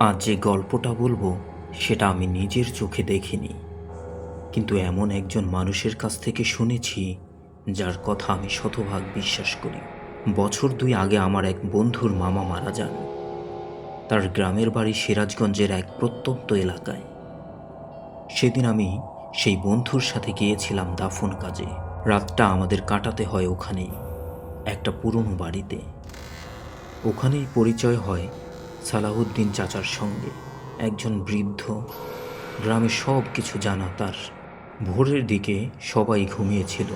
আজ যে গল্পটা বলবো সেটা আমি নিজের চোখে দেখিনি, কিন্তু এমন একজন মানুষের কাছ থেকে শুনেছি যার কথা আমি শতভাগ বিশ্বাস করি। বছর দুই আগে আমার এক বন্ধুর মামা মারা যান। তার গ্রামের বাড়ি সিরাজগঞ্জের এক প্রত্যন্ত এলাকায়। সেদিন আমি সেই বন্ধুর সাথে গিয়েছিলাম দাফন কাজে। রাতটা আমাদের কাটাতে হয় ওখানেই, একটা পুরনো বাড়িতে। ওখানেই পরিচয় হয় সালাহউদ্দিন চাচার সঙ্গে। একজন বৃদ্ধ, গ্রামে সব কিছু জানা তার। ভোরের দিকে সবাই ঘুমিয়েছিল,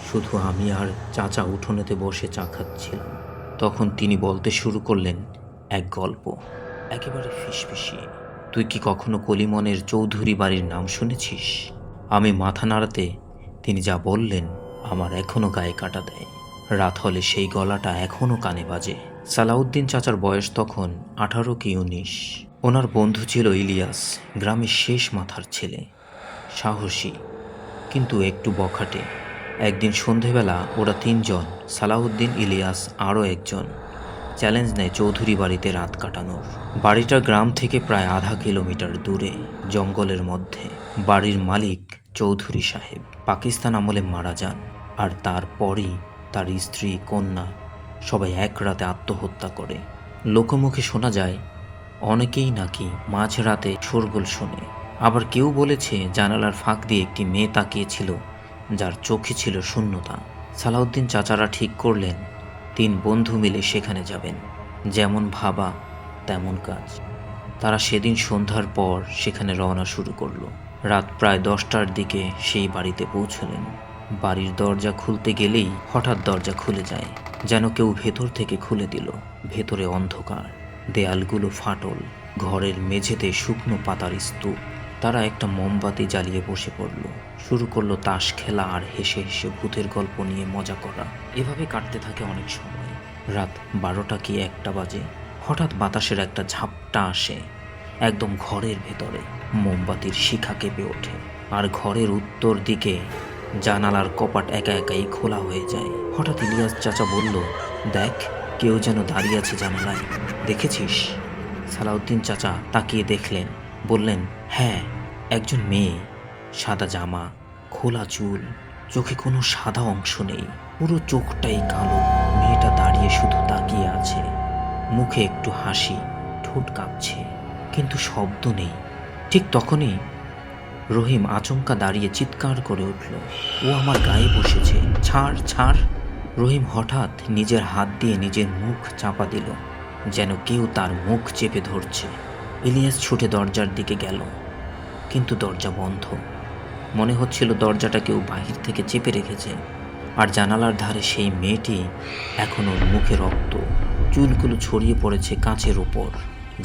শুধু আমি আর চাচা উঠোনেতে বসে চা খাচ্ছিলাম। তখন তিনি বলতে শুরু করলেন এক গল্প, একেবারে ফিসফিসিয়ে। তুই কি কখনো কলিমনের চৌধুরী বাড়ির নাম শুনেছিস? আমি মাথা নাড়াতে তিনি যা বললেন আমার এখনো গায়ে কাটা দেয়। রাত হলে সেই গলাটা এখনো কানে বাজে। সালাউদ্দিন চাচার বয়স তখন 18 কি 19। ওনার বন্ধু ছিল ইলিয়াস, গ্রামের শেষ মাথার ছেলে, সাহসী কিন্তু একটু বখাটে। একদিন সন্ধেবেলা ওরা তিনজন, সালাউদ্দিন, ইলিয়াস আরও একজন, চ্যালেঞ্জ নেয় চৌধুরী বাড়িতে রাত কাটানোর। বাড়িটা গ্রাম থেকে প্রায় আধা কিলোমিটার দূরে, জঙ্গলের মধ্যে। বাড়ির মালিক চৌধুরী সাহেব পাকিস্তান আমলে মারা যান, আর তারপরই তার স্ত্রী, কন্যা সবাই এক রাতে আত্মহত্যা করে। লোকমুখে শোনা যায় অনেকেই নাকি মাঝরাতে শোরগোল শোনে। আবার কেউ বলেছে জানালার ফাঁক দিয়ে একটি মেয়ে তাকিয়েছিল, যার চোখে ছিল শূন্যতা। সালাউদ্দিন চাচারা ঠিক করলেন 3 বন্ধু মিলে সেখানে যাবেন। যেমন ভাবা তেমন কাজ। তারা সেদিন সন্ধ্যার পর সেখানে রওনা শুরু করলো। রাত প্রায় 10টার দিকে সেই বাড়িতে পৌঁছলেন। বাড়ির দরজা খুলতে গেলেই হঠাৎ দরজা খুলে যায়, যেন কেউ ভেতর থেকে খুলে দিল। ভেতরে অন্ধকার, দেয়ালগুলো ফাটল, ঘরের মেঝেতে শুকনো পাতার স্তূপ। তারা একটা মোমবাতি জ্বালিয়ে বসে পড়ল, শুরু করলো তাস খেলা আর হেসে হেসে ভূতের গল্প নিয়ে মজা করা। এভাবে কাটতে থাকে অনেক সময়। রাত 12টা কি 1টা বাজে। হঠাৎ বাতাসের একটা ঝাপটা আসে একদম ঘরের ভেতরে। মোমবাতির শিখা কেঁপে ওঠে, আর ঘরের উত্তর দিকে জানালার কপাট একা একাই খোলা হয়ে যায়। হঠাৎ ইলিয়াস চাচা বলল, দেখ, কেউ যেন দাঁড়িয়ে আছে জানালায়, দেখেছিস? সালাউদ্দিন চাচা তাকিয়ে দেখলেন, বললেন, হ্যাঁ, একজন মেয়ে, সাদা জামা, খোলা চুল, চোখে কোনো সাদা অংশ নেই, পুরো চোখটাই কালো। মেয়েটা দাঁড়িয়ে শুধু তাকিয়ে আছে, মুখে একটু হাসি, ঠোঁট কাঁপছে, কিন্তু শব্দ নেই। ঠিক তখনই রহিম আচমকা দাঁড়িয়ে চিৎকার করে উঠল, ও আমার গায়ে বসেছে, ছাড় ছাড়। রহিম হঠাৎ নিজের হাত দিয়ে নিজের মুখ চাপা দিল, যেন কেউ তার মুখ চেপে ধরছে। ইলিয়াস ছুটে দরজার দিকে গেল, কিন্তু দরজা বন্ধ। মনে হচ্ছিল দরজাটা কেউ বাহির থেকে চেপে রেখেছে। আর জানালার ধারে সেই মেয়েটি, এখন ওর মুখে রক্ত, চুলগুলো ছড়িয়ে পড়েছে কাঁচের ওপর,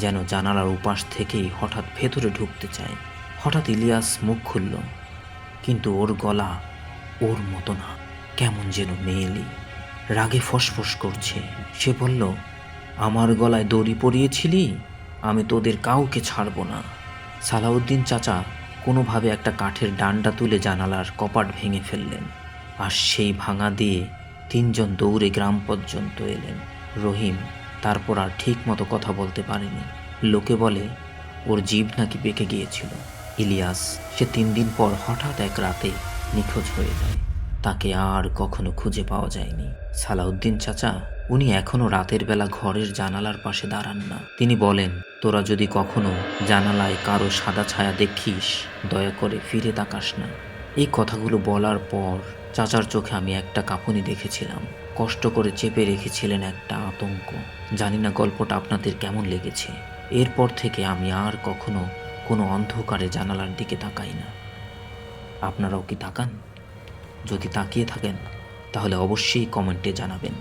যেন জানালার উপাস থেকেই হঠাৎ ভেতরে ঢুকতে চায়। হঠাৎ ইলিয়াস মুখ খুলল, কিন্তু ওর গলা ওর মতো না, কেমন যেন মেয়েলি, রাগে ফসফস করছে। সে বলল, আমার গলায় দড়ি পরিয়েছিলি, আমি তোদের কাউকে ছাড়ব না। সালাউদ্দিন চাচা কোনোভাবে একটা কাঠের ডান্ডা তুলে জানালার কপাট ভেঙে ফেললেন, আর সেই ভাঙা দিয়ে 3জন দৌড়ে গ্রাম পর্যন্ত এলেন। রহিম তারপর আর ঠিক মতো কথা বলতে পারেনি। লোকে বলে ওর জিভ নাকি পেকে গিয়েছিল। ইলিয়াস, সে 3 দিন পর হঠাৎ এক রাতে নিখোঁজ হয়ে যায়। তাকে আর কখনো খুঁজে পাওয়া যায়নি। সালাউদ্দিন চাচা, উনি এখনো রাতের বেলা ঘরের জানালার পাশে দাঁড়ান না। তিনি বলেন, তোরা যদি কখনো জানালায় কারো সাদা ছায়া দেখিস, দয়া করে ফিরে তাকাস না। এই কথাগুলো বলার পর চাচার চোখে আমি একটা কাঁপুনি দেখেছিলাম। কষ্ট করে চেপে রেখেছিলেন একটা আতঙ্ক। জানি না গল্পটা আপনাদের কেমন লেগেছে। এরপর থেকে আমি আর কখনো কোনো অন্ধকারে জানালার দিকে তাকাই না। আপনারাও কি তাকান? যদি তাকিয়ে থাকেন তাহলে অবশ্যই কমেন্টে জানাবেন।